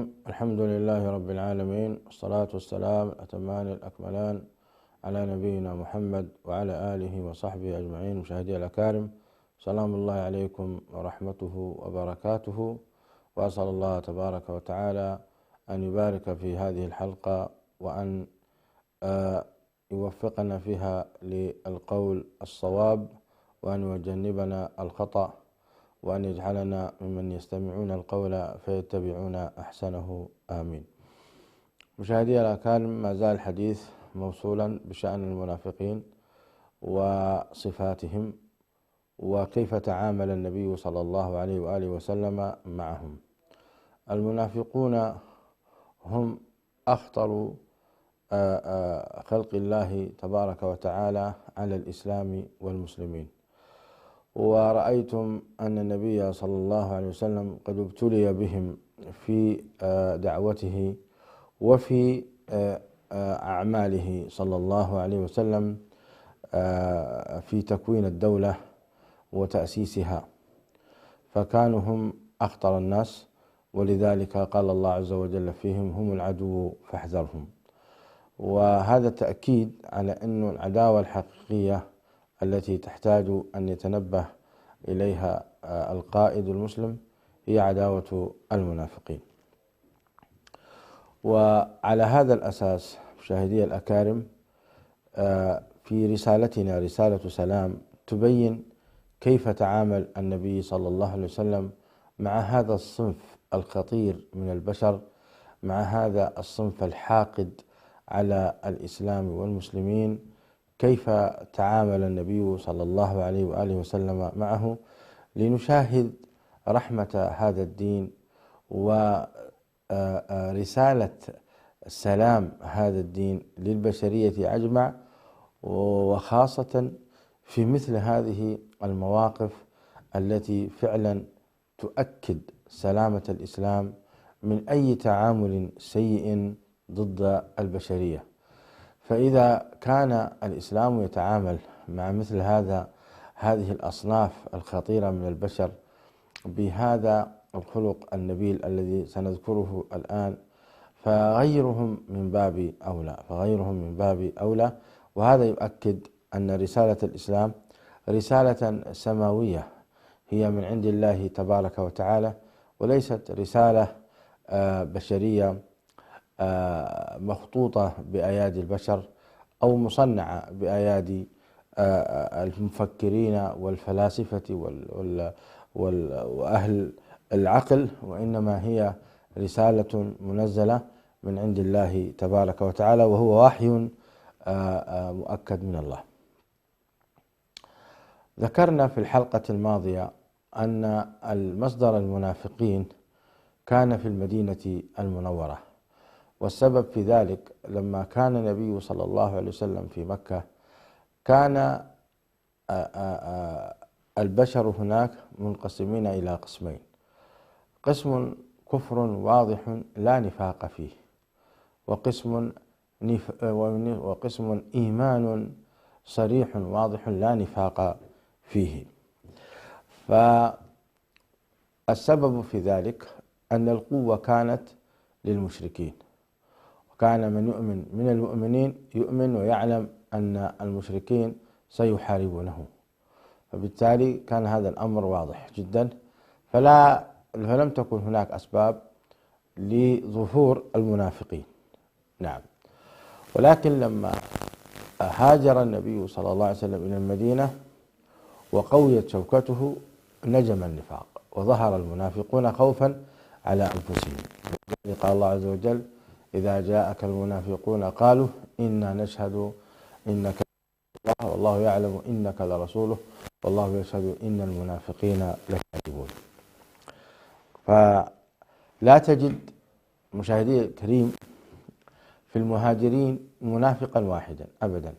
الحمد لله رب العالمين، والصلاة والسلام الأتمان الأكملان على نبينا محمد وعلى آله وصحبه أجمعين. مشاهدي الأكارم، سلام الله عليكم ورحمته وبركاته، وأسأل الله تبارك وتعالى أن يبارك في هذه الحلقة، وأن يوفقنا فيها للقول الصواب، وأن يجنبنا الخطأ، وأن يجعلنا ممن يستمعون القول فيتبعون أحسنه، آمين. مشاهدي الأكارم، ما زال الحديث موصولا بشأن المنافقين وصفاتهم، وكيف تعامل النبي صلى الله عليه وآله وسلم معهم. المنافقون هم أخطر خلق الله تبارك وتعالى على الإسلام والمسلمين، ورأيتم أن النبي صلى الله عليه وسلم قد ابتلي بهم في دعوته وفي أعماله صلى الله عليه وسلم في تكوين الدولة وتأسيسها، فكانوا هم أخطر الناس، ولذلك قال الله عز وجل فيهم: هم العدو فاحذرهم. وهذا تأكيد على أن العداوة الحقيقية التي تحتاج أن يتنبه إليها القائد المسلم هي عداوة المنافقين. وعلى هذا الأساس مشاهدي الأكارم، في رسالتنا رسالة سلام تبين كيف تعامل النبي صلى الله عليه وسلم مع هذا الصنف الخطير من البشر، مع هذا الصنف الحاقد على الإسلام والمسلمين، كيف تعامل النبي صلى الله عليه وآله وسلم معه، لنشاهد رحمة هذا الدين ورسالة سلام هذا الدين للبشرية أجمع، وخاصة في مثل هذه المواقف التي فعلا تؤكد سلامة الإسلام من أي تعامل سيء ضد البشرية. فإذا كان الإسلام يتعامل مع مثل هذه الأصناف الخطيرة من البشر بهذا الخلق النبيل الذي سنذكره الآن، فغيرهم من باب أولى. وهذا يؤكد أن رسالة الإسلام رسالة سماوية، هي من عند الله تبارك وتعالى، وليست رسالة بشرية مخطوطة بأيادي البشر أو مصنعة بأيادي المفكرين والفلاسفة وأهل العقل، وإنما هي رسالة منزلة من عند الله تبارك وتعالى، وهو وحي مؤكد من الله. ذكرنا في الحلقة الماضية أن المصدر المنافقين كان في المدينة المنورة، والسبب في ذلك لما كان النبي صلى الله عليه وسلم في مكة، كان البشر هناك منقسمين إلى قسمين: قسم كفر واضح لا نفاق فيه، وقسم إيمان صريح واضح لا نفاق فيه. فالسبب في ذلك أن القوة كانت للمشركين، وكان من يؤمن من المؤمنين يؤمن ويعلم أن المشركين سيحاربونه، فبالتالي كان هذا الأمر واضح جدا، فلم تكن هناك أسباب لظهور المنافقين. نعم. ولكن لما هاجر النبي صلى الله عليه وسلم إلى المدينة وقويت شوكته، نجم النفاق وظهر المنافقون خوفا على أنفسهم. قال الله عز وجل: إذا جاءك المنافقون قالوا إنا نشهد إنك الله والله يعلم إنك لرسوله والله يشهد إن المنافقين لكاذبون. فلا تجد مشاهدي الكريم في المهاجرين منافقا واحدا أبدا،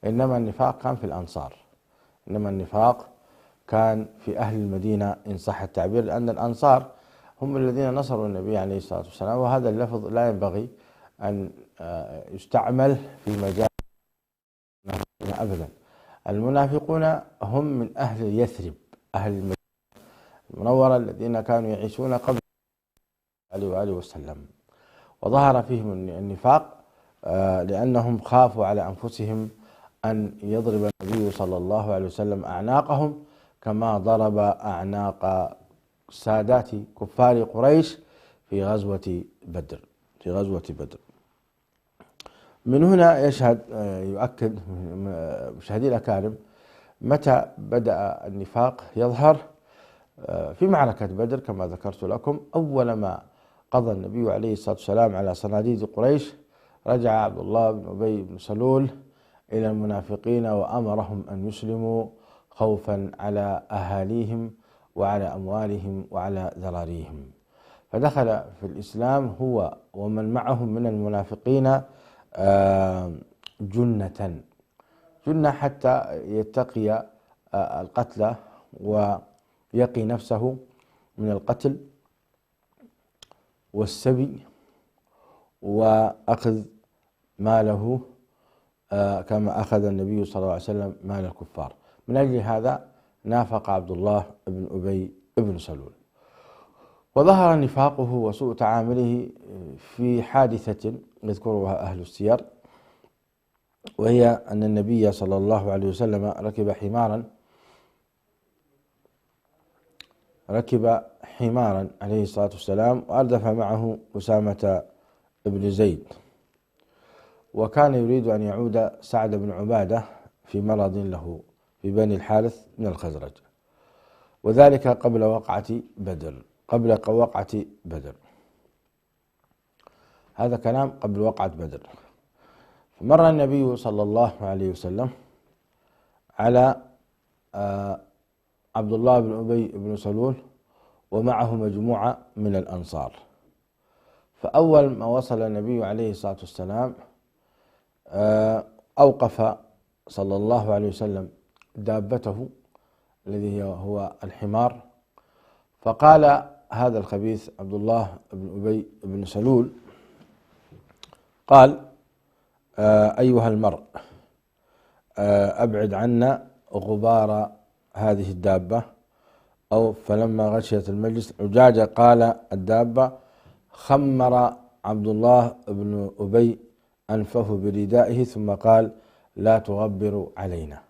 إنما النفاق كان في الأنصار، إنما النفاق كان في أهل المدينة إن صح التعبير، لأن الأنصار هم الذين نصروا النبي عليه الصلاة والسلام، وهذا اللفظ لا ينبغي أن يستعمل في مجال أبدا. المنافقون هم من أهل يثرب، أهل المدينة المنورة، الذين كانوا يعيشون قبل عليه وآله وسلم. وظهر فيهم النفاق لأنهم خافوا على أنفسهم أن يضرب النبي صلى الله عليه وسلم أعناقهم كما ضرب أعناق سادات كفار قريش في غزوة بدر. من هنا يؤكد مشاهدي الأكارم متى بدأ النفاق يظهر. في معركة بدر كما ذكرت لكم، أول ما قضى النبي عليه الصلاة والسلام على صناديد قريش رجع عبد الله بن أبي بن سلول إلى المنافقين وأمرهم أن يسلموا خوفا على أهاليهم وعلى أموالهم وعلى ذراريهم، فدخل في الإسلام هو ومن معهم من المنافقين جنة حتى يتقي القتل ويقي نفسه من القتل والسبي وأخذ ماله كما أخذ النبي صلى الله عليه وسلم مال الكفار. من أجل هذا نافق عبد الله بن أبي بن سلول، وظهر نفاقه وسوء تعامله في حادثة يذكرها أهل السير، وهي أن النبي صلى الله عليه وسلم ركب حمارا عليه الصلاة والسلام، وأردف معه أسامة بن زيد، وكان يريد أن يعود سعد بن عبادة في مرض له في بني الحارث من الخزرج، وذلك قبل وقعة بدر. هذا كلام قبل وقعة بدر. فمر النبي صلى الله عليه وسلم على عبد الله بن أبي بن سلول ومعه مجموعة من الأنصار، فأول ما وصل النبي عليه الصلاة والسلام أوقف صلى الله عليه وسلم دابته الذي هو الحمار، فقال هذا الخبيث عبد الله بن أبي بن سلول قال: أيها المرء، أبعد عنا غبار هذه الدابة. أو فلما غشيت المجلس عجاجة قال الدابة: خمر عبد الله بن أبي أنفه بردائه ثم قال: لا تغبروا علينا.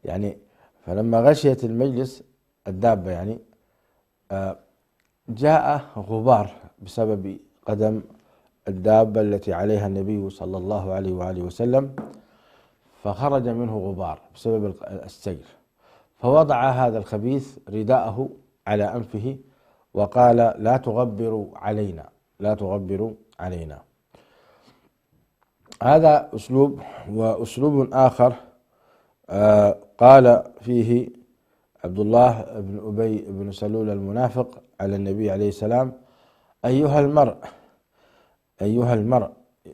يعني فلما غشيت المجلس الدابة يعني جاء غبار بسبب قدم الدابة التي عليها النبي صلى الله عليه وآله وسلم، فخرج منه غبار بسبب السير، فوضع هذا الخبيث رداءه على أنفه وقال: لا تغبروا علينا. هذا أسلوب. وأسلوب آخر قال فيه عبد الله بن أبي بن سلول المنافق على النبي عليه السلام: أيها المرء،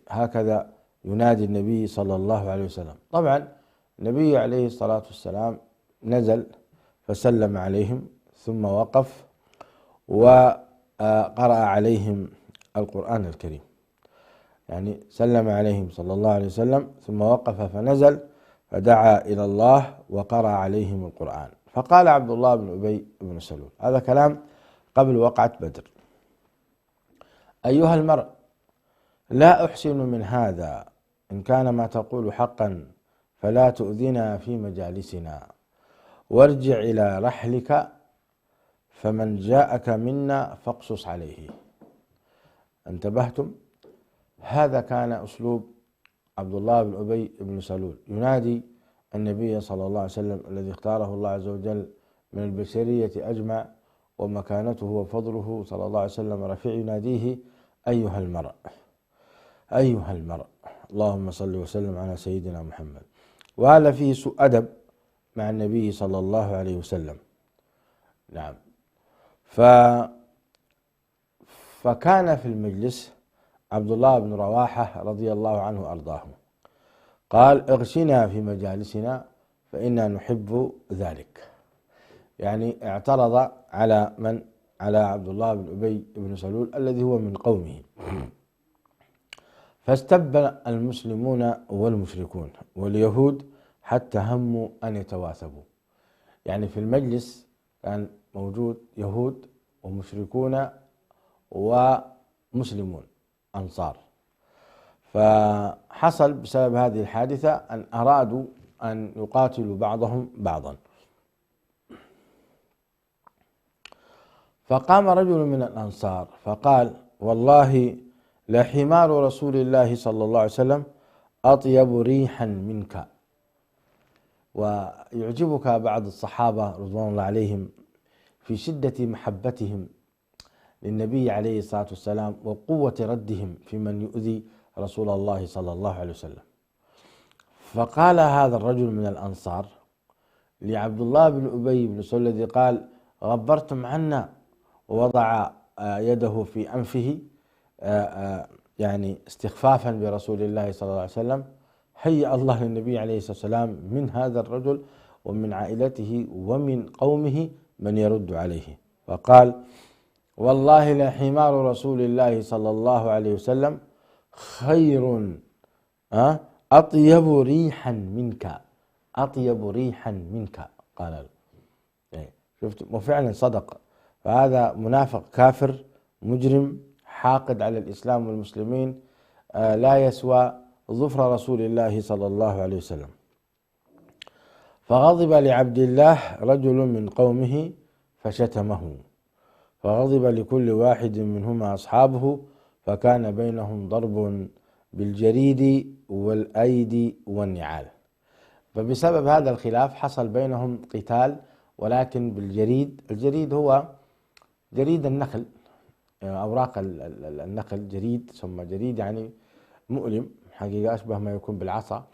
هكذا ينادي النبي صلى الله عليه وسلم. طبعا النبي عليه الصلاة والسلام نزل فسلم عليهم ثم وقف وقرأ عليهم القرآن الكريم، يعني سلم عليهم صلى الله عليه وسلم ثم وقف فنزل فدعا إلى الله وقرأ عليهم القرآن. فقال عبد الله بن أبي بن سلول، هذا كلام قبل وقعة بدر: أيها المرء، لا أحسن من هذا، إن كان ما تقول حقا فلا تؤذنا في مجالسنا، وارجع إلى رحلك، فمن جاءك منا فاقصص عليه. انتبهتم؟ هذا كان أسلوب عبد الله بن أبي بن سلول، ينادي النبي صلى الله عليه وسلم الذي اختاره الله عز وجل من البشرية أجمع ومكانته وفضله صلى الله عليه وسلم رفيع، يناديه: أيها المرء، اللهم صل وسلم على سيدنا محمد. وهذا فيه سوء أدب مع النبي صلى الله عليه وسلم. نعم. فكان في المجلس عبد الله بن رواحة رضي الله عنه وأرضاه، قال: اغشنا في مجالسنا فإنا نحب ذلك. يعني اعترض على عبد الله بن أبي بن سلول الذي هو من قومه، فاستب المسلمون والمشركون واليهود حتى هموا أن يتواثبوا. يعني في المجلس كان موجود يهود ومشركون ومسلمون أنصار. فحصل بسبب هذه الحادثة أن أرادوا أن يقاتلوا بعضهم بعضا، فقام رجل من الأنصار فقال: والله لحمار رسول الله صلى الله عليه وسلم أطيب ريحا منك. ويعجبك بعض الصحابة رضوان الله عليهم في شدة محبتهم للنبي عليه الصلاة والسلام وقوة ردهم في من يؤذي رسول الله صلى الله عليه وسلم. فقال هذا الرجل من الأنصار لعبد الله بن أبي بن سلول الذي قال: غبرتم عنا، ووضع يده في أنفه يعني استخفافا برسول الله صلى الله عليه وسلم: هيأ الله للنبي عليه الصلاة والسلام من هذا الرجل ومن عائلته ومن قومه من يرد عليه. فقال: والله لحمار رسول الله صلى الله عليه وسلم خير أطيب ريحا منك، أطيب ريحا منك. قال له شفت، وفعلا صدق. فهذا منافق كافر مجرم حاقد على الإسلام والمسلمين، لا يسوى ظفر رسول الله صلى الله عليه وسلم. فغضب لعبد الله رجل من قومه فشتمه، فغضب لكل واحد منهما أصحابه، فكان بينهم ضرب بالجريد والأيدي والنعال. فبسبب هذا الخلاف حصل بينهم قتال، ولكن بالجريد. الجريد هو جريد النخل، أوراق النخل جريد، ثم جريد يعني مؤلم حقيقة، أشبه ما يكون بالعصا.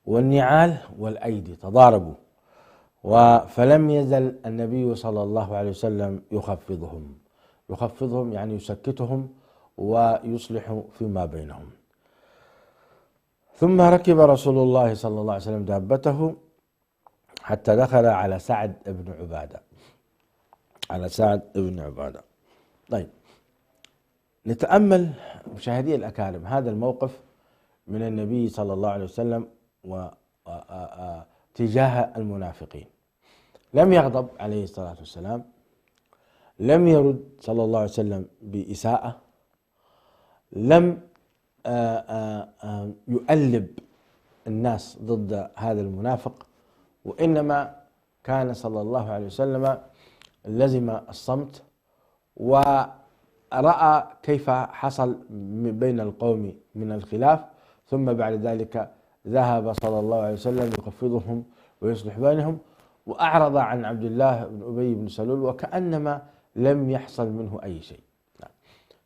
والنعال والأيدي تضاربوا، فلم يزل النبي صلى الله عليه وسلم يخفضهم يعني يسكتهم ويصلح فيما بينهم. ثم ركب رسول الله صلى الله عليه وسلم دابته حتى دخل على سعد بن عبادة. طيب، نتأمل مشاهدي الأكارم هذا الموقف من النبي صلى الله عليه وسلم تجاه المنافقين. لم يغضب عليه الصلاة والسلام، لم يرد صلى الله عليه وسلم بإساءة، لم يؤلب الناس ضد هذا المنافق، وإنما كان صلى الله عليه وسلم لزم الصمت، ورأى كيف حصل بين القوم من الخلاف، ثم بعد ذلك ذهب صلى الله عليه وسلم يخفضهم ويصلح بينهم، وأعرض عن عبد الله بن أبي بن سلول وكأنما لم يحصل منه أي شيء.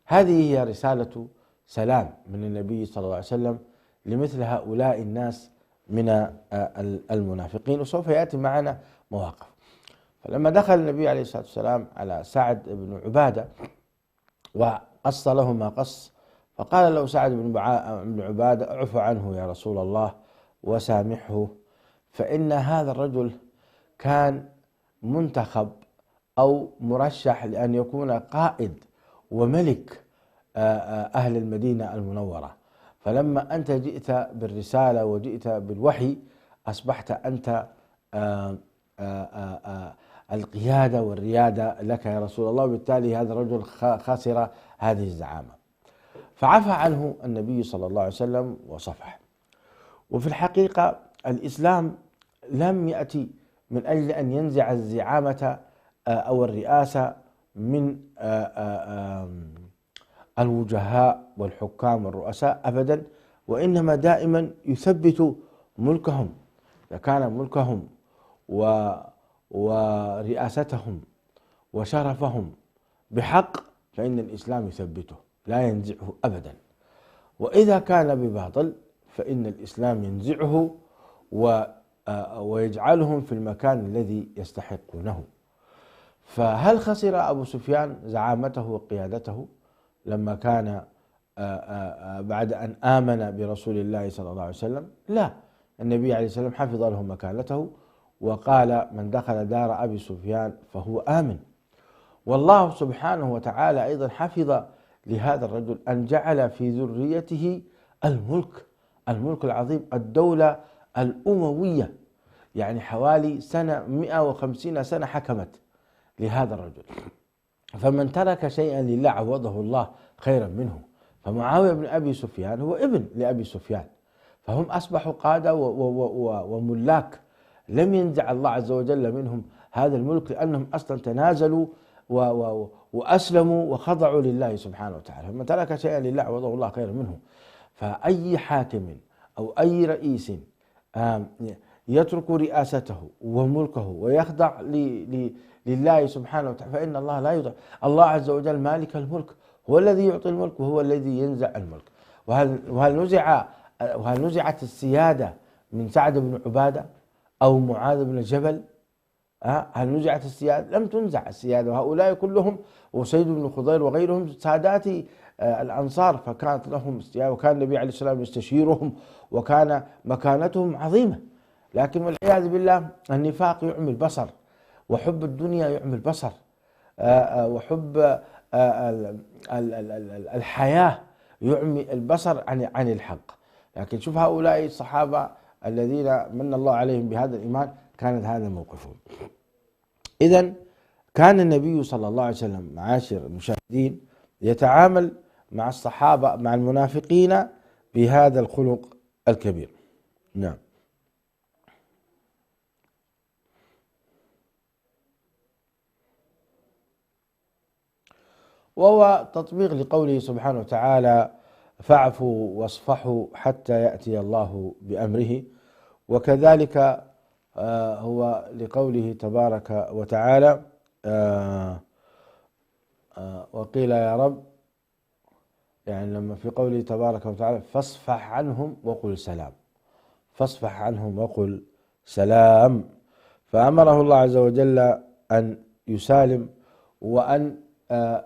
هذه هي رسالة سلام من النبي صلى الله عليه وسلم لمثل هؤلاء الناس من المنافقين، وسوف يأتي معنا مواقف. فلما دخل النبي عليه الصلاة والسلام على سعد بن عبادة وقص له ما قص، فقال له سعد بن عبادة: اعف عنه يا رسول الله وسامحه، فإن هذا الرجل كان منتخب أو مرشح لأن يكون قائد وملك أهل المدينة المنورة، فلما أنت جئت بالرسالة وجئت بالوحي أصبحت أنت القيادة والريادة لك يا رسول الله، وبالتالي هذا الرجل خسر هذه الزعامة. فعفى عنه النبي صلى الله عليه وسلم وصفح. وفي الحقيقة الإسلام لم يأتي من أجل أن ينزع الزعامة أو الرئاسة من الوجهاء والحكام والرؤساء أبدا، وإنما دائما يثبت ملكهم. إذا كان ملكهم ورئاستهم وشرفهم بحق فإن الإسلام يثبته لا ينزعه أبدا، وإذا كان بباطل فإن الإسلام ينزعه ويجعلهم في المكان الذي يستحقونه. فهل خسر أبو سفيان زعامته وقيادته لما كان بعد أن آمن برسول الله صلى الله عليه وسلم؟ لا، النبي عليه الصلاة والسلام حفظ له مكانته وقال: من دخل دار أبي سفيان فهو آمن. والله سبحانه وتعالى أيضا حفظ لهذا الرجل أن جعل في ذريته الملك العظيم، الدولة الأموية، يعني حوالي 150 سنة حكمت لهذا الرجل. فمن ترك شيئا لله عوضه الله خيرا منه. فمعاوية بن أبي سفيان هو ابن لأبي سفيان، فهم أصبحوا قادة وملاك، لم ينزع الله عز وجل منهم هذا الملك، لأنهم أصلا تنازلوا وأسلموا وخضعوا لله سبحانه وتعالى. فمن ترك شيئا لله عوضه الله خيرا منه. فأي حاكم أو أي رئيس يترك رئاسته وملكه ويخضع لله سبحانه وتعالى فإن الله لا يضع. الله عز وجل مالك الملك، هو الذي يعطي الملك وهو الذي ينزع الملك. وهل نزعت السيادة من سعد بن عبادة أو معاذ بن جبل؟ هل نزعت السيادة؟ لم تنزع السيادة، وهؤلاء كلهم وسيد بن خضير وغيرهم سادات الأنصار، فكانت لهم السيادة، وكان النبي عليه الصلاة والسلام يستشيرهم، وكان مكانتهم عظيمة. لكن والعياذ بالله النفاق يعمي البصر، وحب الدنيا يعمي البصر، وحب الحياة يعمي البصر عن الحق. لكن شوف هؤلاء الصحابة الذين من الله عليهم بهذا الإيمان كانت هذا موقفهم. إذن كان النبي صلى الله عليه وسلم معاشر المشاهدين يتعامل مع الصحابة مع المنافقين بهذا الخلق الكبير. نعم. وهو تطبيق لقوله سبحانه وتعالى: فاعفوا واصفحوا حتى يأتي الله بأمره. وكذلك هو لقوله تبارك وتعالى: وقيل يا رب، يعني لما في قوله تبارك وتعالى: فاصفح عنهم وقل سلام، فاصفح عنهم وقل سلام. فأمره الله عز وجل أن يسالم، وأن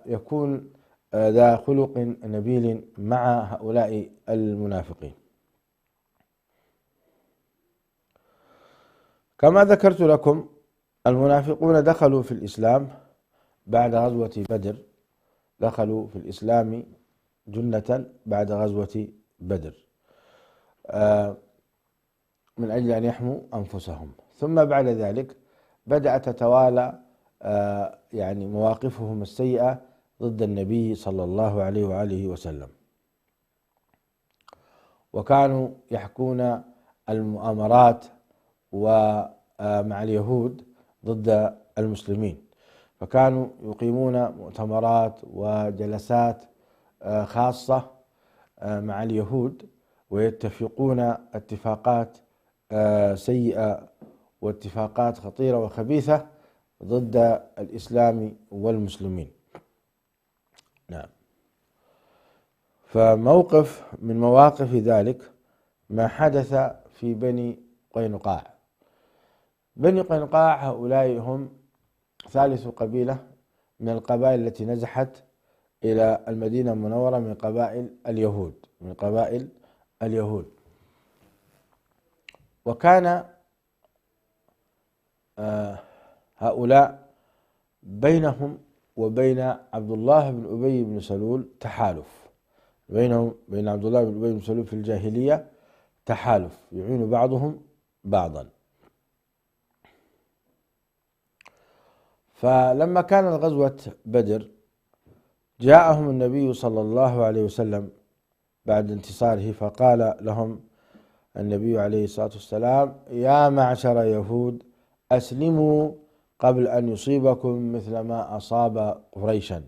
يكون ذا خلق نبيل مع هؤلاء المنافقين. كما ذكرت لكم المنافقون دخلوا في الإسلام بعد غزوة بدر، دخلوا في الإسلام جنة بعد غزوة بدر من أجل أن يحموا أنفسهم. ثم بعد ذلك بدأت تتوالى يعني مواقفهم السيئة ضد النبي صلى الله عليه وآله وسلم، وكانوا يحكون المؤامرات ومع اليهود ضد المسلمين، فكانوا يقيمون مؤتمرات وجلسات خاصة مع اليهود، ويتفقون اتفاقات سيئة واتفاقات خطيرة وخبيثة ضد الإسلام والمسلمين. نعم. فموقف من مواقف ذلك ما حدث في بني قينقاع. بني قينقاع هؤلاء هم ثالث قبيلة من القبائل التي نزحت إلى المدينة المنورة من قبائل اليهود، وكان هؤلاء بينهم وبين عبد الله بن أبي بن سلول تحالف، بينهم بين عبد الله بن أبي بن سلول في الجاهلية تحالف يعين بعضهم بعضا. فلما كانت غزوة بدر جاءهم النبي صلى الله عليه وسلم بعد انتصاره، فقال لهم النبي عليه الصلاة والسلام: يا معشر يهود، أسلموا قبل أن يصيبكم مثل ما أصاب قريشا.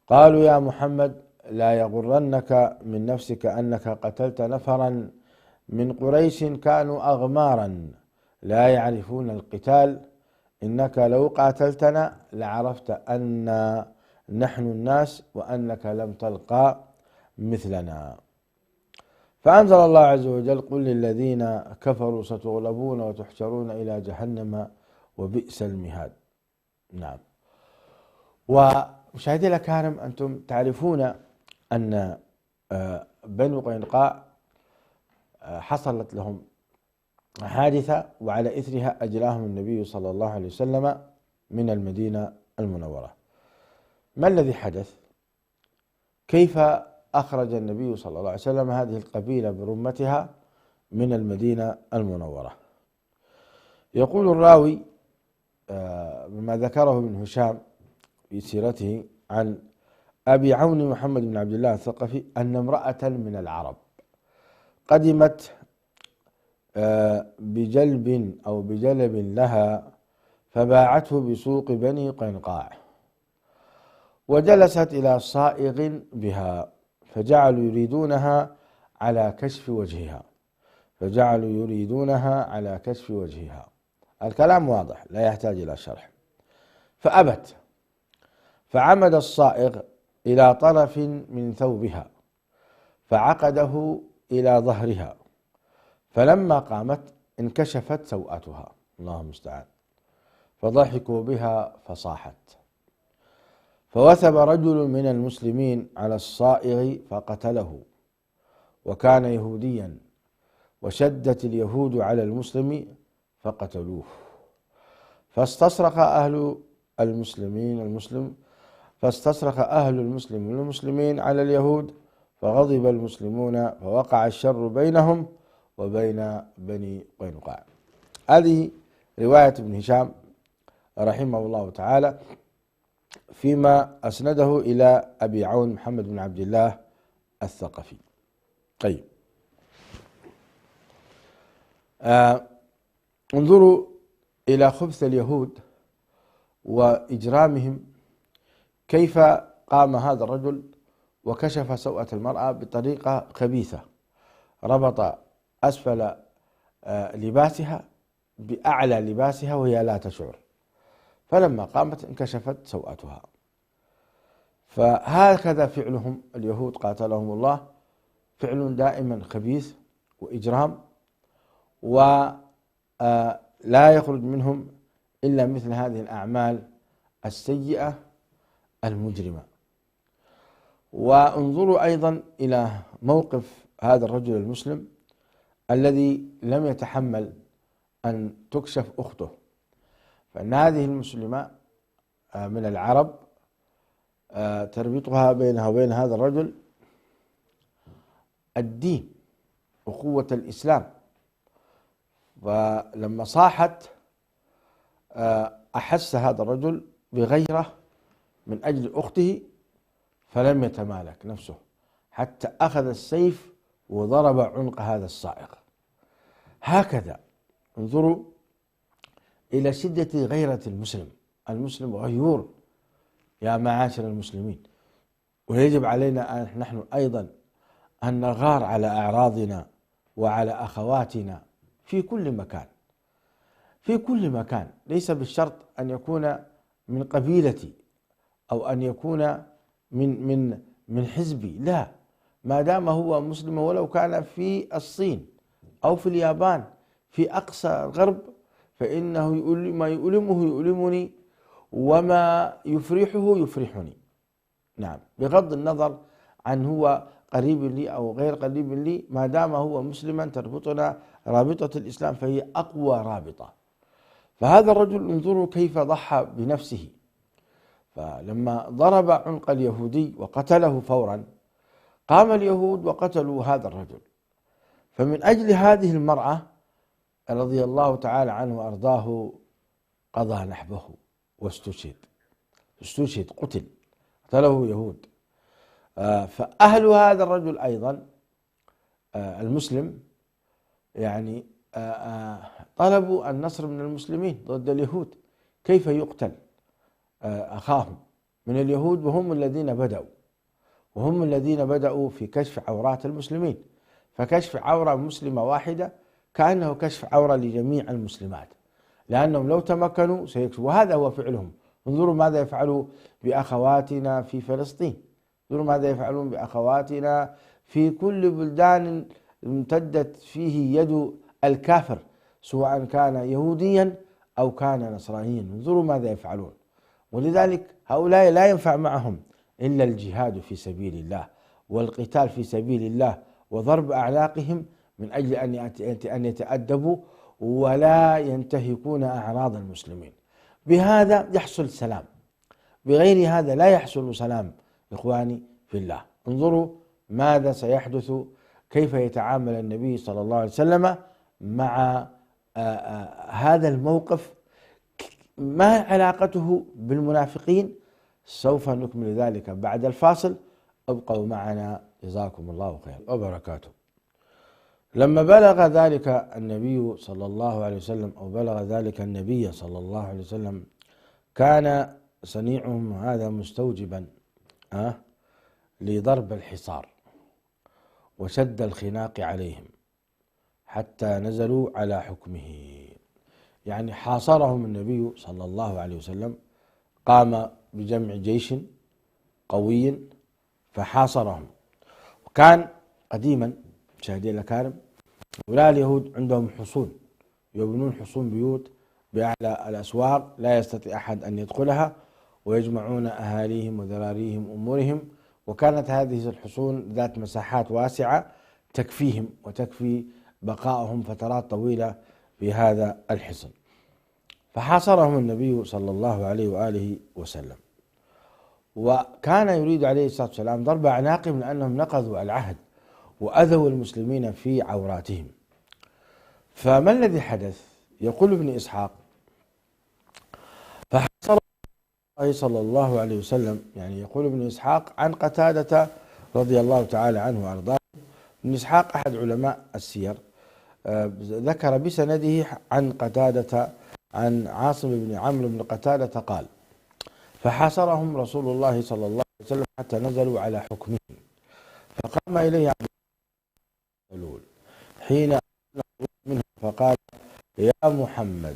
قالوا: يا محمد، لا يغرنك من نفسك أنك قتلت نفرا من قريش كانوا أغمارا لا يعرفون القتال، إنك لو قاتلتنا لعرفت أن نحن الناس وأنك لم تلقى مثلنا. فأنزل الله عز وجل: قل للذين كفروا ستغلبون وتحشرون إلى جهنم وبئس المهاد. نعم. ومشاهدي الأكارم، أنتم تعرفون أن بنو قينقاع حصلت لهم حادثة، وعلى إثرها أجلاهم النبي صلى الله عليه وسلم من المدينة المنورة. ما الذي حدث؟ كيف أخرج النبي صلى الله عليه وسلم هذه القبيلة برمتها من المدينة المنورة؟ يقول الراوي بما ذكره ابن هشام في سيرته عن أبي عون محمد بن عبد الله الثقفي أن امرأة من العرب قدمت بجلب أو بجلب لها فباعته بسوق بني قينقاع، وجلست إلى صائغ بها فجعلوا يريدونها على كشف وجهها الكلام واضح لا يحتاج إلى شرح. فأبت، فعمد الصائغ إلى طرف من ثوبها فعقده إلى ظهرها، فلما قامت انكشفت سوءتها، الله المستعان، فضحكوا بها فصاحت. فوثب رجل من المسلمين على الصائغ فقتله، وكان يهوديا، وشدت اليهود على المسلم فقتلوه. فاستصرخ أهل المسلمين على اليهود، فغضب المسلمون، فوقع الشر بينهم وبين بني قينقاع. هذه رواية ابن هشام رحمه الله تعالى فيما أسنده إلى أبي عون محمد بن عبد الله الثقفي. طيب، انظروا إلى خبث اليهود وإجرامهم، كيف قام هذا الرجل وكشف سوءة المرأة بطريقة خبيثة، ربط أسفل لباسها بأعلى لباسها وهي لا تشعر، فلما قامت انكشفت سوءتها. فهكذا فعلهم اليهود قاتلهم الله، فعل دائما خبيث وإجرام، ولا يخرج منهم إلا مثل هذه الأعمال السيئة المجرمة. وانظروا أيضا إلى موقف هذا الرجل المسلم الذي لم يتحمل أن تكشف أخته، فإن هذه المسلمة من العرب تربطها بينها وبين هذا الرجل الدين وقوة الإسلام، ولما صاحت أحس هذا الرجل بغيرة من أجل أخته، فلم يتمالك نفسه حتى أخذ السيف وضرب عنق هذا الصائغ. هكذا انظروا إلى شدة غيرة المسلم غيور يا معاشر المسلمين، ويجب علينا نحن أيضا أن نغار على أعراضنا وعلى أخواتنا في كل مكان، ليس بالشرط أن يكون من قبيلتي أو أن يكون من حزبي، لا، ما دام هو مسلم ولو كان في الصين أو في اليابان في أقصى الغرب، فإنه ما يؤلمني وما يفرحه يفرحني، نعم، بغض النظر عن هو قريب لي أو غير قريب لي، ما دام هو مسلما تربطنا رابطة الإسلام فهي أقوى رابطة. فهذا الرجل انظروا كيف ضحى بنفسه، فلما ضرب عنق اليهودي وقتله فورا، قام اليهود وقتلوا هذا الرجل. فمن أجل هذه المرأة رضي الله تعالى عنه وأرضاه قضى نحبه واستشهد، قتله يهود. فأهل هذا الرجل أيضا المسلم يعني طلبوا النصر من المسلمين ضد اليهود، كيف يقتل أخاهم من اليهود وهم الذين بدأوا في كشف عورات المسلمين، فكشف عورة مسلمة واحدة كأنه كشف عورة لجميع المسلمات، لأنهم لو تمكنوا سيكشفوا، وهذا هو فعلهم. انظروا ماذا يفعلوا بأخواتنا في فلسطين، انظروا ماذا يفعلون بأخواتنا في كل بلدان امتدت فيه يد الكافر، سواء كان يهوديا أو كان نصرانيا، انظروا ماذا يفعلون. ولذلك هؤلاء لا ينفع معهم إلا الجهاد في سبيل الله والقتال في سبيل الله وضرب أعناقهم من أجل أن يتأدبوا ولا ينتهكون أعراض المسلمين. بهذا يحصل سلام، بغير هذا لا يحصل سلام إخواني في الله. انظروا ماذا سيحدث، كيف يتعامل النبي صلى الله عليه وسلم مع هذا الموقف، ما علاقته بالمنافقين سوف نكمل ذلك بعد الفاصل. ابقوا معنا جزاكم الله خيرا وبركاته. لما بلغ ذلك النبي صلى الله عليه وسلم، أو بلغ ذلك النبي صلى الله عليه وسلم، كان صنيعهم هذا مستوجبا لضرب الحصار وشد الخناق عليهم حتى نزلوا على حكمه. يعني حاصرهم النبي صلى الله عليه وسلم، قام بجمع جيش قوي فحاصرهم. وكان قديما مشاهدينا الأكارم هؤلاء اليهود عندهم حصون، يبنون حصون بيوت بأعلى الأسوار لا يستطيع أحد أن يدخلها، ويجمعون أهاليهم وذراريهم وأمورهم. وكانت هذه الحصون ذات مساحات واسعة تكفيهم وتكفي بقائهم فترات طويلة في هذا الحصن. فحاصرهم النبي صلى الله عليه وآله وسلم، وكان يريد عليه الصلاة والسلام ضرب أعناقهم لأنهم نقضوا العهد وأذوا المسلمين في عوراتهم. فما الذي حدث؟ يقول ابن إسحاق: فحصر الله صلى الله عليه وسلم، يعني يقول ابن إسحاق عن قتادة رضي الله تعالى عنه وأرضاه. ابن إسحاق أحد علماء السير، ذكر بسنده عن قتادة عن عاصم بن عمرو بن قتادة قال: فحاصرهم رسول الله صلى الله عليه وسلم حتى نزلوا على حكمه، فقام إليه عبد الله حين منه فقال: يا محمد،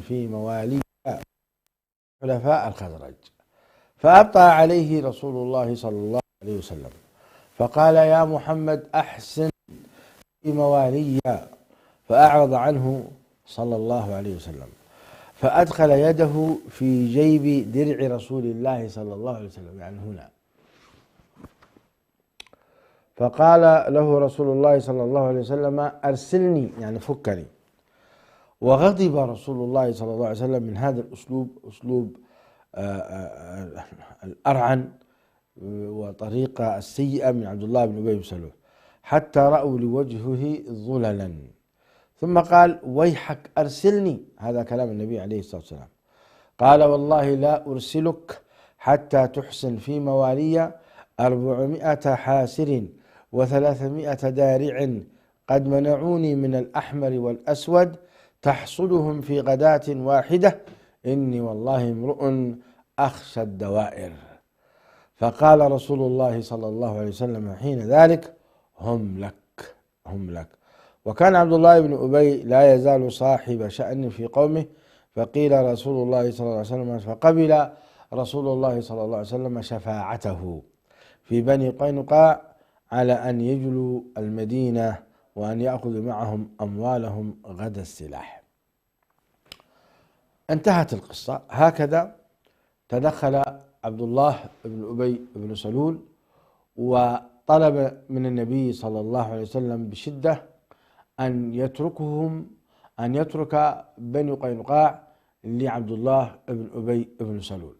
في موالي حلفاء الخزرج. فأبطأ عليه رسول الله صلى الله عليه وسلم فقال: يا محمد، أحسن في موالي. فأعرض عنه صلى الله عليه وسلم، فأدخل يده في جيب درع رسول الله صلى الله عليه وسلم، يعني هنا. فقال له رسول الله صلى الله عليه وسلم: أرسلني، يعني فكني. وغضب رسول الله صلى الله عليه وسلم من هذا الأسلوب، أسلوب الأرعن وطريقة السيئة من عبد الله بن أبي بن سلول، حتى رأوا لوجهه ظللا. ثم قال: ويحك أرسلني. هذا كلام النبي عليه الصلاة والسلام. قال: والله لا أرسلك حتى تحسن في موالي 400 حاسر و300 دارع قد منعوني من الأحمر والأسود تحصدهم في غداة واحدة، إني والله امرؤ أخشى الدوائر. فقال رسول الله صلى الله عليه وسلم حين ذلك: هم لك، هم لك. وكان عبد الله بن أبي لا يزال صاحب شأن في قومه، فقيل رسول الله صلى الله عليه وسلم، فقبل رسول الله صلى الله عليه وسلم شفاعته في بني قينقاع على أن يجلوا المدينة وأن يأخذوا معهم أموالهم غدا السلاح. انتهت القصة هكذا. تدخل عبد الله بن أبي بن سلول وطلب من النبي صلى الله عليه وسلم بشدة أن يترك بني قينقاع لعبد الله بن أبي بن سلول.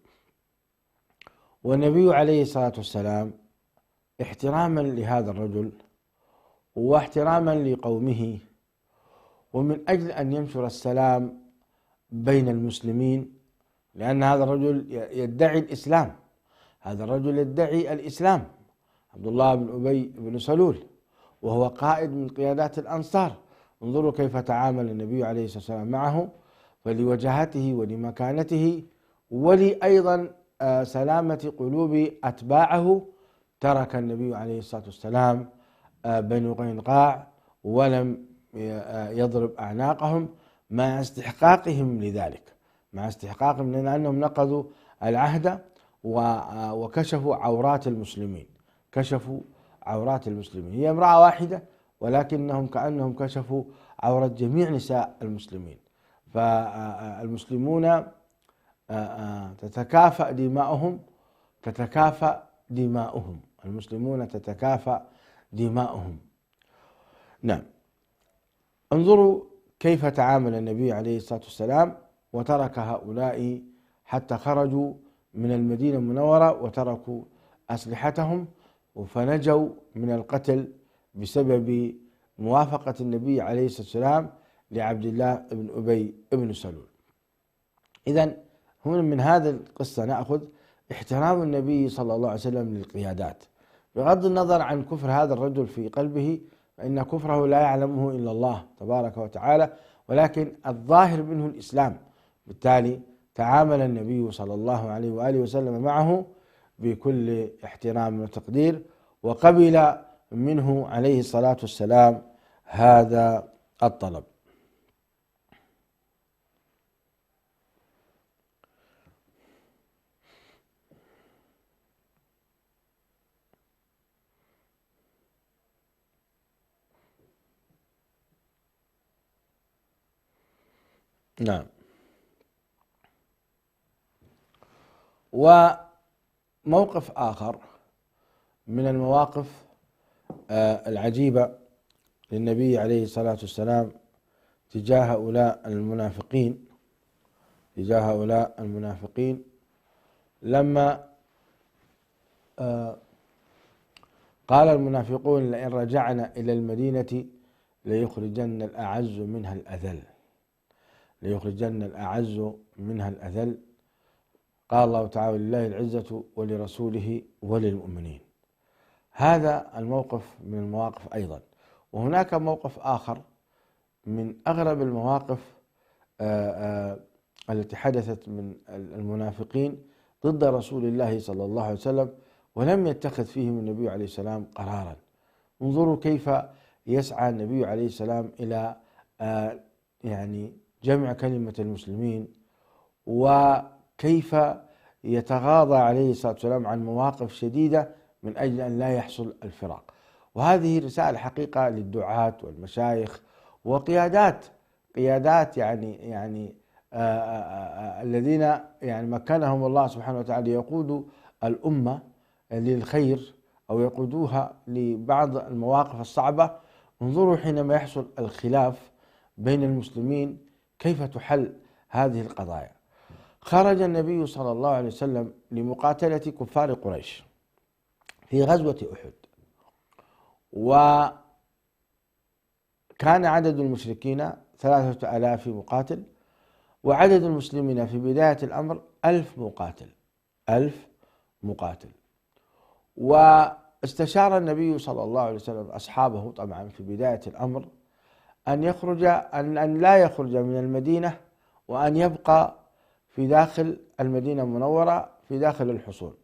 والنبي عليه الصلاة والسلام احتراما لهذا الرجل واحتراما لقومه، ومن أجل أن ينشر السلام بين المسلمين، لأن هذا الرجل يدعي الإسلام، هذا الرجل يدعي الإسلام، عبد الله بن أبي بن سلول، وهو قائد من قيادات الأنصار. انظروا كيف تعامل النبي عليه الصلاة والسلام معه، فلوجهته ولمكانته ولأيضا سلامة قلوب أتباعه ترك النبي عليه الصلاة والسلام بني قينقاع ولم يضرب أعناقهم مع استحقاقهم لذلك، مع استحقاقهم لأنهم نقضوا العهد وكشفوا عورات المسلمين، كشفوا عورات المسلمين. هي امرأة واحدة ولكنهم كأنهم كشفوا عورة جميع نساء المسلمين. فالمسلمون تتكافأ دماؤهم، تتكافأ دماؤهم، المسلمون تتكافأ دماؤهم. نعم، انظروا كيف تعامل النبي عليه الصلاة والسلام، وترك هؤلاء حتى خرجوا من المدينة المنورة وتركوا أسلحتهم، فنجوا من القتل بسبب موافقة النبي عليه الصلاة والسلام لعبد الله بن أبي بن سلول. إذن هنا من هذه القصة نأخذ احترام النبي صلى الله عليه وسلم للقيادات، بغض النظر عن كفر هذا الرجل في قلبه، فإن كفره لا يعلمه إلا الله تبارك وتعالى، ولكن الظاهر منه الإسلام. بالتالي تعامل النبي صلى الله عليه وآله وسلم معه بكل احترام وتقدير، وقبل منه عليه الصلاة والسلام هذا الطلب. نعم. وموقف آخر من المواقف العجيبة للنبي عليه الصلاة والسلام تجاه هؤلاء المنافقين لما قال المنافقون: لئن رجعنا إلى المدينة ليخرجن الأعز منها الأذل. قال الله تعالى: لله العزة ولرسوله وللمؤمنين. هذا الموقف من المواقف أيضا. وهناك موقف آخر من أغرب المواقف التي حدثت من المنافقين ضد رسول الله صلى الله عليه وسلم، ولم يتخذ فيهم النبي عليه السلام قرارا. انظروا كيف يسعى النبي عليه السلام إلى يعني جمع كلمة المسلمين، وكيف يتغاضى عليه الصلاة والسلام عن مواقف شديدة من أجل أن لا يحصل الفراق. وهذه رسالة حقيقة للدعاة والمشايخ وقيادات يعني الذين يعني مكنهم الله سبحانه وتعالى يقودوا الأمة للخير أو يقودوها لبعض المواقف الصعبة. انظروا حينما يحصل الخلاف بين المسلمين كيف تحل هذه القضايا. خرج النبي صلى الله عليه وسلم لمقاتلة كفار قريش في غزوة أحد، وكان عدد المشركين 3000 مقاتل، وعدد المسلمين في بداية الأمر 1000 مقاتل. واستشار النبي صلى الله عليه وسلم أصحابه طبعا في بداية الأمر أن لا يخرج من المدينة، وأن يبقى في داخل المدينة المنورة في داخل الحصون.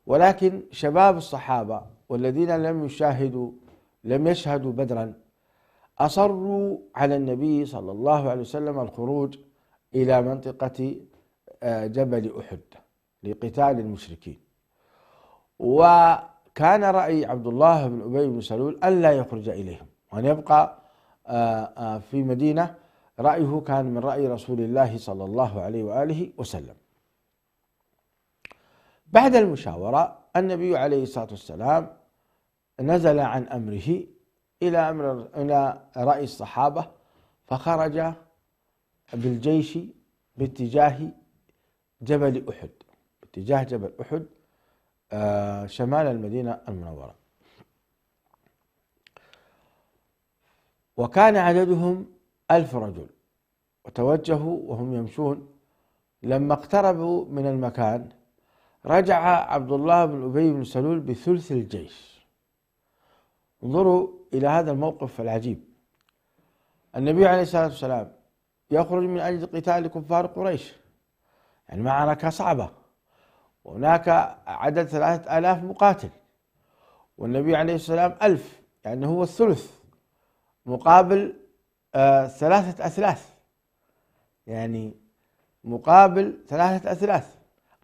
ولكن شباب الصحابة والذين لم يشهدوا بدرا أصروا على النبي صلى الله عليه وسلم الخروج إلى منطقة جبل أحد لقتال المشركين. وكان رأي عبد الله بن أبي بن سلول ألا يخرج إليهم وأن يبقى في مدينة. رأيه كان من رأي رسول الله صلى الله عليه وآله وسلم. بعد المشاورة النبي عليه الصلاة والسلام نزل عن أمره إلى رأي الصحابة، فخرج بالجيش باتجاه جبل أحد شمال المدينة المنورة. وكان عددهم 1000 رجل، وتوجهوا وهم يمشون. لما اقتربوا من المكان رجع عبد الله بن أبي بن سلول بثلث الجيش. انظروا إلى هذا الموقف العجيب. النبي عليه الصلاة والسلام يخرج من أجل قتال كفار قريش، يعني معركة صعبة، وهناك عدد 3000 مقاتل، والنبي عليه السلام 1000، يعني هو الثلث مقابل 3 أثلاث، يعني مقابل 3 أثلاث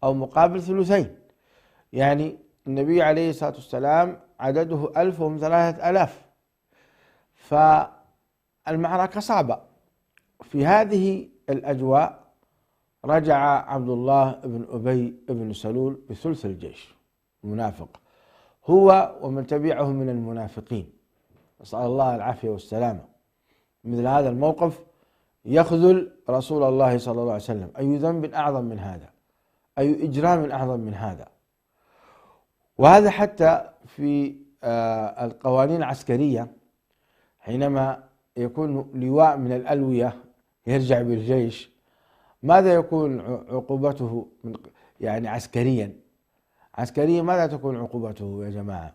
أو مقابل ثلثين. يعني النبي عليه الصلاة والسلام عدده 1000 وهم 3000، فالمعركة صعبة. في هذه الأجواء رجع عبد الله بن أبي بن سلول بثلث الجيش المنافق، هو ومن تبعه من المنافقين، نسأل الله العافية والسلامة. مثل هذا الموقف يخذل رسول الله صلى الله عليه وسلم. أي ذنب أعظم من هذا؟ أي إجرام أعظم من هذا؟ وهذا حتى في القوانين العسكرية، حينما يكون لواء من الألوية يرجع بالجيش، ماذا يكون عقوبته؟ يعني عسكريا ماذا تكون عقوبته يا جماعة؟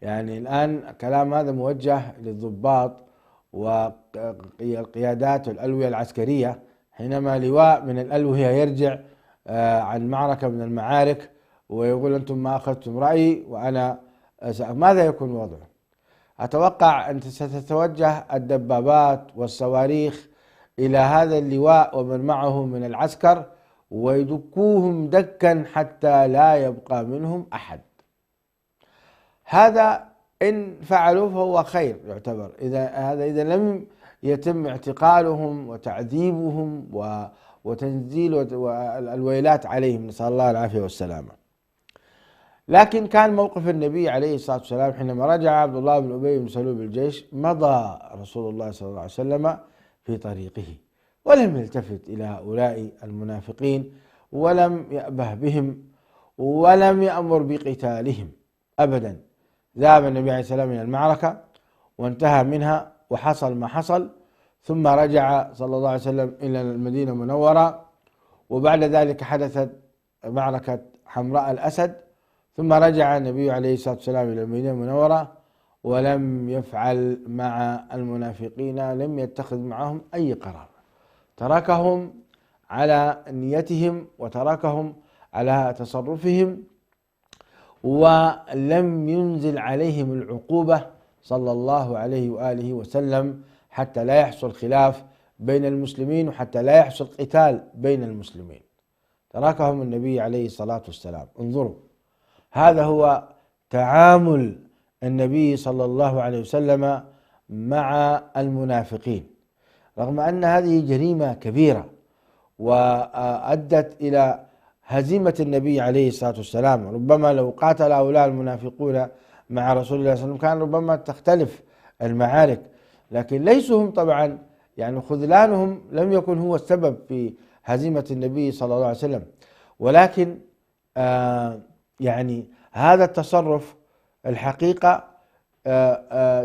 يعني الآن كلام هذا موجه للضباط والقيادات والألوية العسكرية، حينما لواء من الألوية يرجع عن معركة من المعارك ويقول أنتم ما أخذتم رأيي وأنا ماذا يكون وضعه؟ أتوقع أن ستتوجه الدبابات والصواريخ إلى هذا اللواء ومن معه من العسكر ويدكوهم دكا حتى لا يبقى منهم أحد. هذا إن فعلوا فهو خير يعتبر، إذا لم يتم اعتقالهم وتعذيبهم وتنزيل الويلات عليهم، نسأل الله العافية والسلامة. لكن كان موقف النبي عليه الصلاة والسلام حينما رجع عبد الله بن أبي بن سلول بالجيش، مضى رسول الله صلى الله عليه وسلم في طريقه ولم يلتفت إلى هؤلاء المنافقين ولم يأبه بهم ولم يأمر بقتالهم أبدا. ذهب النبي عليه السلام إلى المعركة وانتهى منها وحصل ما حصل، ثم رجع صلى الله عليه وسلم إلى المدينة المنورة، وبعد ذلك حدثت معركة حمراء الأسد، ثم رجع النبي عليه الصلاة والسلام إلى المدينة المنورة ولم يفعل مع المنافقين، لم يتخذ معهم أي قرار، تركهم على نيتهم وتركهم على تصرفهم ولم ينزل عليهم العقوبة صلى الله عليه وآله وسلم حتى لا يحصل خلاف بين المسلمين وحتى لا يحصل قتال بين المسلمين. تركهم النبي عليه الصلاة والسلام. انظروا، هذا هو تعامل النبي صلى الله عليه وسلم مع المنافقين، رغم أن هذه جريمة كبيرة وأدت إلى هزيمة النبي عليه الصلاة والسلام. ربما لو قاتل هؤلاء المنافقون مع رسول الله صلى الله عليه وسلم كان ربما تختلف المعارك، لكن ليسوا هم طبعا، يعني خذلانهم لم يكن هو السبب في هزيمة النبي صلى الله عليه وسلم، ولكن يعني هذا التصرف الحقيقة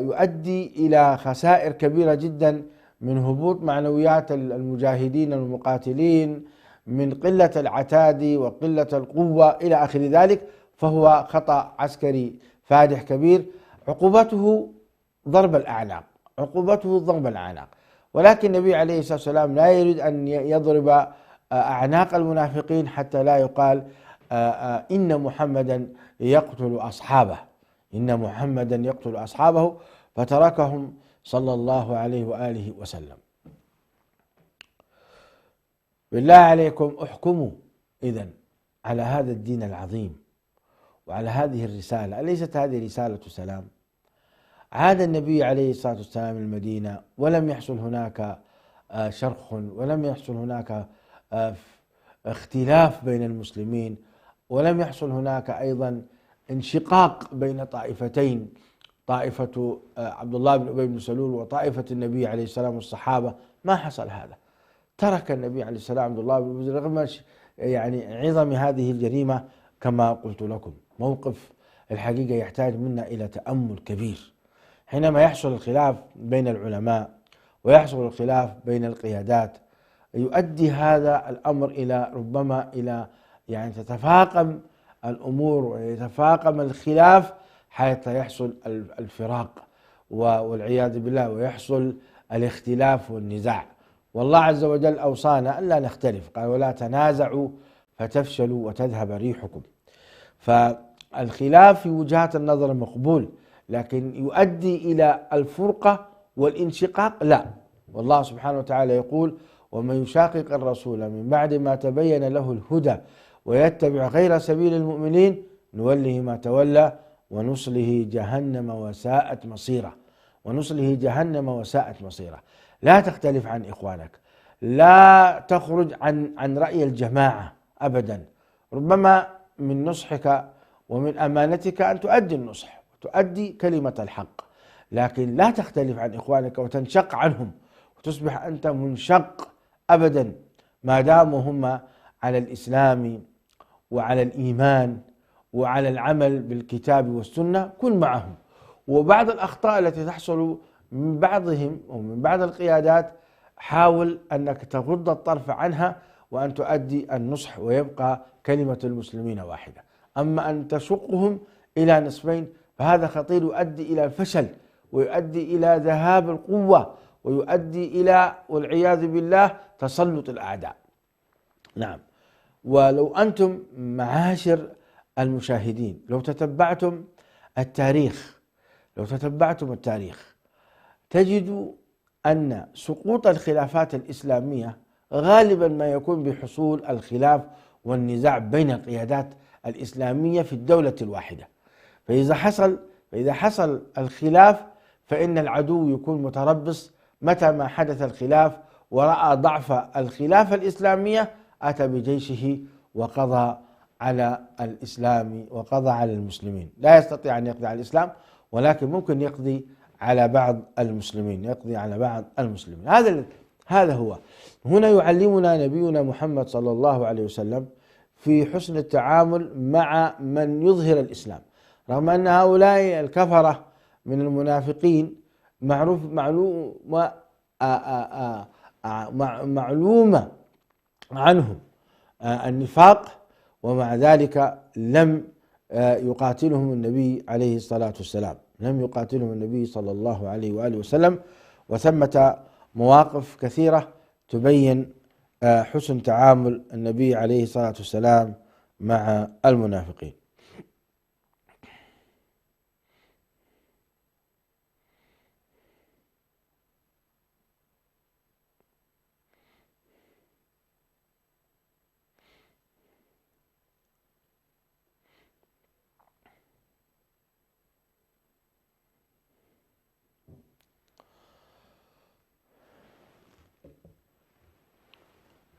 يؤدي إلى خسائر كبيرة جدا، من هبوط معنويات المجاهدين المقاتلين، من قلة العتاد وقلة القوة إلى آخر ذلك، فهو خطأ عسكري فادح كبير، عقوبته ضرب الأعناق. ولكن النبي عليه الصلاة والسلام لا يريد أن يضرب أعناق المنافقين حتى لا يقال إن محمدا يقتل أصحابه، فتركهم صلى الله عليه وآله وسلم. بالله عليكم احكموا إذن على هذا الدين العظيم وعلى هذه الرسالة، أليست هذه رسالة سلام؟ عاد النبي عليه الصلاة والسلام المدينة ولم يحصل هناك شرخ ولم يحصل هناك اختلاف بين المسلمين، ولم يحصل هناك أيضا انشقاق بين طائفتين، طائفة عبد الله بن أبي بن سلول وطائفة النبي عليه السلام والصحابة. ما حصل هذا. ترك النبي عليه السلام عبد الله بن أبي رغم يعني عظم هذه الجريمة. كما قلت لكم، موقف الحقيقة يحتاج منا إلى تأمل كبير. حينما يحصل الخلاف بين العلماء ويحصل الخلاف بين القيادات، يؤدي هذا الأمر إلى ربما إلى يعني تتفاقم الأمور ويتفاقم الخلاف حتى يحصل الفراق والعياذ بالله، ويحصل الاختلاف والنزاع. والله عز وجل أوصانا ألا نختلف، قال ولا تنازعوا فتفشلوا وتذهب ريحكم. فالخلاف في وجهات النظر مقبول، لكن يؤدي إلى الفرقة والانشقاق لا. والله سبحانه وتعالى يقول ومن يشاقق الرسول من بعد ما تبين له الهدى ويتبع غير سبيل المؤمنين نوله ما تولى ونصله جهنم وساءت مصيره. لا تختلف عن إخوانك، لا تخرج عن رأي الجماعة أبدا. ربما من نصحك ومن أمانتك أن تؤدي النصح وتؤدي كلمة الحق، لكن لا تختلف عن إخوانك وتنشق عنهم وتصبح أنت منشق أبدا، ما داموا هم على الإسلام وعلى الإيمان وعلى العمل بالكتاب والسنة. كن معهم. وبعض الأخطاء التي تحصل من بعضهم ومن بعض القيادات حاول أنك تغض الطرف عنها وأن تؤدي النصح ويبقى كلمة المسلمين واحدة. أما أن تشقهم إلى نصفين فهذا خطير، يؤدي إلى الفشل ويؤدي إلى ذهاب القوة ويؤدي إلى والعياذ بالله تسلط الأعداء. نعم. ولو أنتم معاشر المشاهدين لو تتبعتم التاريخ تجدوا أن سقوط الخلافات الإسلامية غالبا ما يكون بحصول الخلاف والنزاع بين القيادات الإسلامية في الدولة الواحدة. فإذا حصل الخلاف فإن العدو يكون متربص، متى ما حدث الخلاف ورأى ضعف الخلافة الإسلامية أتى بجيشه وقضى على الإسلام وقضى على المسلمين. لا يستطيع أن يقضي على الإسلام ولكن ممكن يقضي على بعض المسلمين، هذا هو. هنا يعلمنا نبينا محمد صلى الله عليه وسلم في حسن التعامل مع من يظهر الإسلام، رغم أن هؤلاء الكفرة من المنافقين معلومة عنهم النفاق، ومع ذلك لم يقاتلهم النبي عليه الصلاة والسلام، صلى الله عليه وآله وسلم. وثمة مواقف كثيرة تبين حسن تعامل النبي عليه الصلاة والسلام مع المنافقين.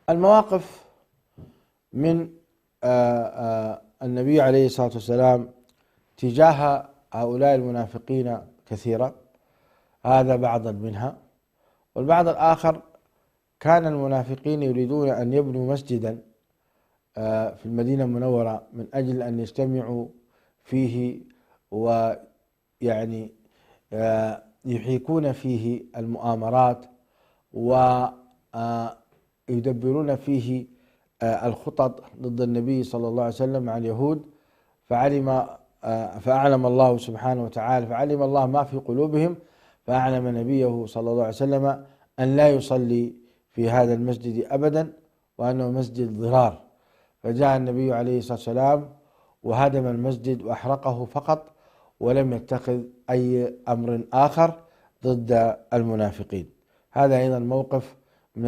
المواقف من النبي عليه الصلاة والسلام تجاه هؤلاء المنافقين كثيرة، هذا بعضا منها. والبعض الآخر كان المنافقين يريدون أن يبنوا مسجدا في المدينة المنورة من أجل أن يجتمعوا فيه ويعني يحيكون فيه المؤامرات ويدبرون فيه الخطط ضد النبي صلى الله عليه وسلم مع اليهود. فأعلم الله سبحانه وتعالى، فعلم الله ما في قلوبهم، فأعلم نبيه صلى الله عليه وسلم أن لا يصلي في هذا المسجد أبدا وأنه مسجد ضرار. فجاء النبي عليه الصلاة والسلام وهدم المسجد وأحرقه فقط، ولم يتخذ أي أمر آخر ضد المنافقين. هذا أيضا موقف من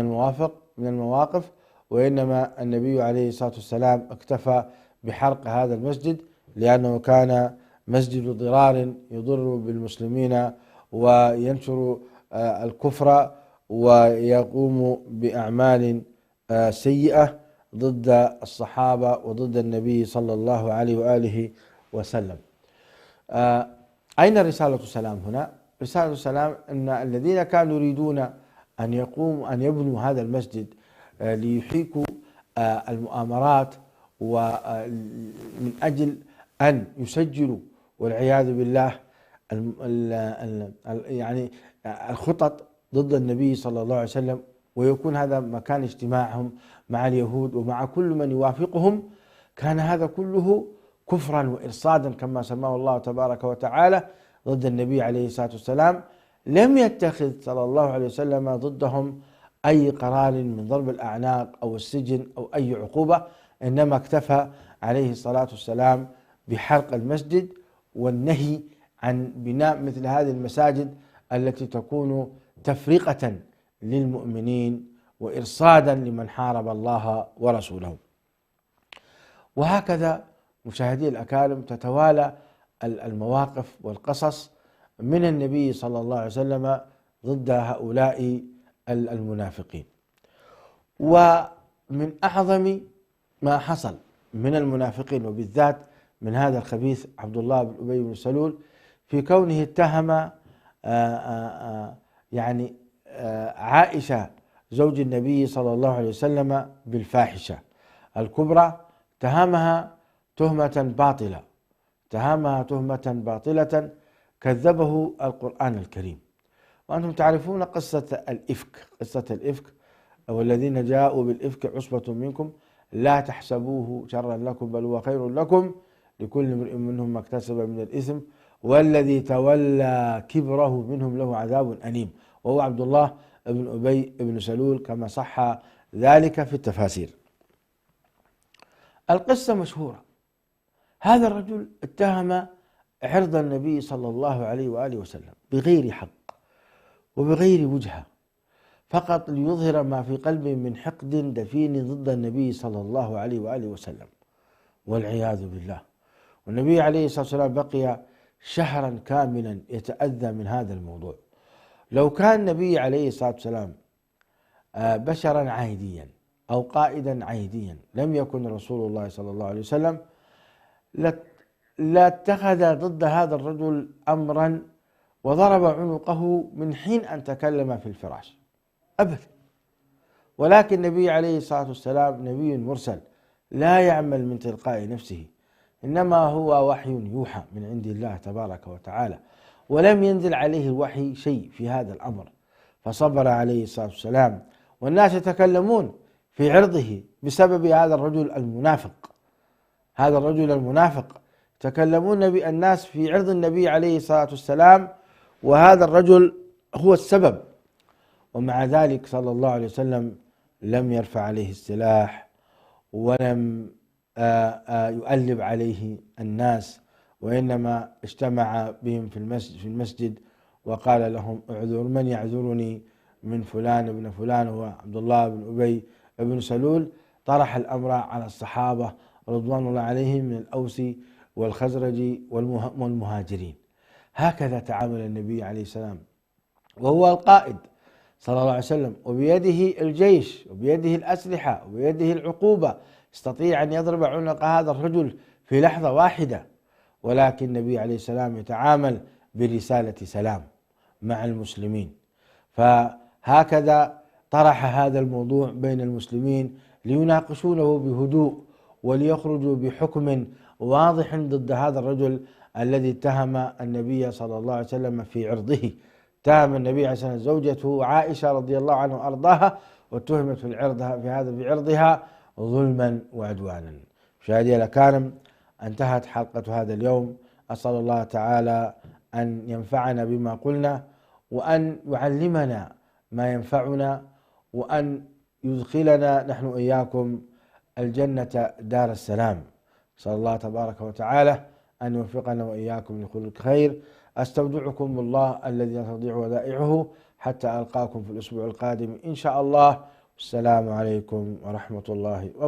المواقف. وإنما النبي عليه الصلاة والسلام اكتفى بحرق هذا المسجد لأنه كان مسجد ضرار يضر بالمسلمين وينشر الكفر ويقوم بأعمال سيئة ضد الصحابة وضد النبي صلى الله عليه وآله وسلم. أين رسالة السلام هنا؟ رسالة السلام أن الذين كانوا يريدون أن يبنوا هذا المسجد ليحيكوا المؤامرات ومن أجل أن يسجلوا والعياذ بالله يعني الخطط ضد النبي صلى الله عليه وسلم، ويكون هذا مكان اجتماعهم مع اليهود ومع كل من يوافقهم. كان هذا كله كفرا وإرصادا كما سماه الله تبارك وتعالى ضد النبي عليه الصلاة والسلام. لم يتخذ صلى الله عليه وسلم ضدهم أي قرار من ضرب الأعناق أو السجن أو أي عقوبة، إنما اكتفى عليه الصلاة والسلام بحرق المسجد والنهي عن بناء مثل هذه المساجد التي تكون تفرقة للمؤمنين وإرصادا لمن حارب الله ورسوله. وهكذا مشاهدي الأكارم تتوالى المواقف والقصص من النبي صلى الله عليه وسلم ضد هؤلاء المنافقين. ومن أعظم ما حصل من المنافقين وبالذات من هذا الخبيث عبد الله بن أبي بن سلول في كونه اتهم يعني عائشة زوج النبي صلى الله عليه وسلم بالفاحشة الكبرى، اتهمها تهمة باطلة كذبه القرآن الكريم. وأنتم تعرفون قصة الإفك والذين جاءوا بالإفك عصبة منكم لا تحسبوه شرا لكم بل هو خير لكم لكل امرئ منهم ما اكتسب من الإثم والذي تولى كبره منهم له عذاب أليم، وهو عبد الله بن أبي بن سلول كما صح ذلك في التفاسير. القصة مشهورة. هذا الرجل اتهم عرض النبي صلى الله عليه وآله وسلم بغير حق وبغير وجهة، فقط ليظهر ما في قلبه من حقد دفين ضد النبي صلى الله عليه وآله وسلم، والعياذ بالله. والنبي عليه الصلاة والسلام بقي شهرا كاملا يتأذى من هذا الموضوع. لو كان النبي عليه الصلاة والسلام بشرا عاديا أو قائدا عاديا لم يكن رسول الله صلى الله عليه وسلم لا اتخذ ضد هذا الرجل أمرا وضرب عنقه من حين أن تكلم في الفراش أبدا. ولكن النبي عليه الصلاة والسلام نبي مرسل لا يعمل من تلقاء نفسه، إنما هو وحي يوحى من عند الله تبارك وتعالى، ولم ينزل عليه الوحي شيء في هذا الأمر، فصبر عليه الصلاة والسلام. والناس يتكلمون في عرضه بسبب هذا الرجل المنافق، هذا الرجل المنافق يتكلمون الناس في عرض النبي عليه الصلاة والسلام، وهذا الرجل هو السبب. ومع ذلك صلى الله عليه وسلم لم يرفع عليه السلاح ولم يؤلب عليه الناس، وإنما اجتمع بهم في المسجد وقال لهم اعذر من يعذرني من فلان ابن فلان، هو عبد الله بن أبي بن سلول. طرح الأمر على الصحابة رضوان الله عليهم من الأوس والخزرج والمهاجرين. هكذا تعامل النبي عليه السلام، وهو القائد صلى الله عليه وسلم، وبيده الجيش وبيده الأسلحة وبيده العقوبة، يستطيع أن يضرب عنق هذا الرجل في لحظة واحدة. ولكن النبي عليه السلام يتعامل برسالة سلام مع المسلمين. فهكذا طرح هذا الموضوع بين المسلمين ليناقشونه بهدوء وليخرجوا بحكم واضح ضد هذا الرجل الذي اتهم النبي صلى الله عليه وسلم في عرضه. اتهم النبي عليه الصلاة والسلام زوجته عائشة رضي الله عنها وأرضاها، واتهمت بعرضها ظلما وعدوانا. مشاهدي الأكارم، انتهت حلقة هذا اليوم. أسأل الله تعالى أن ينفعنا بما قلنا، وأن يعلمنا ما ينفعنا، وأن يدخلنا نحن إياكم الجنة دار السلام. أسأل الله تبارك وتعالى أن يوفقنا وإياكم لكل خير. أستودعكم الله الذي لا تضيع ودائعه حتى ألقاكم في الأسبوع القادم إن شاء الله. السلام عليكم ورحمة الله وبركاته.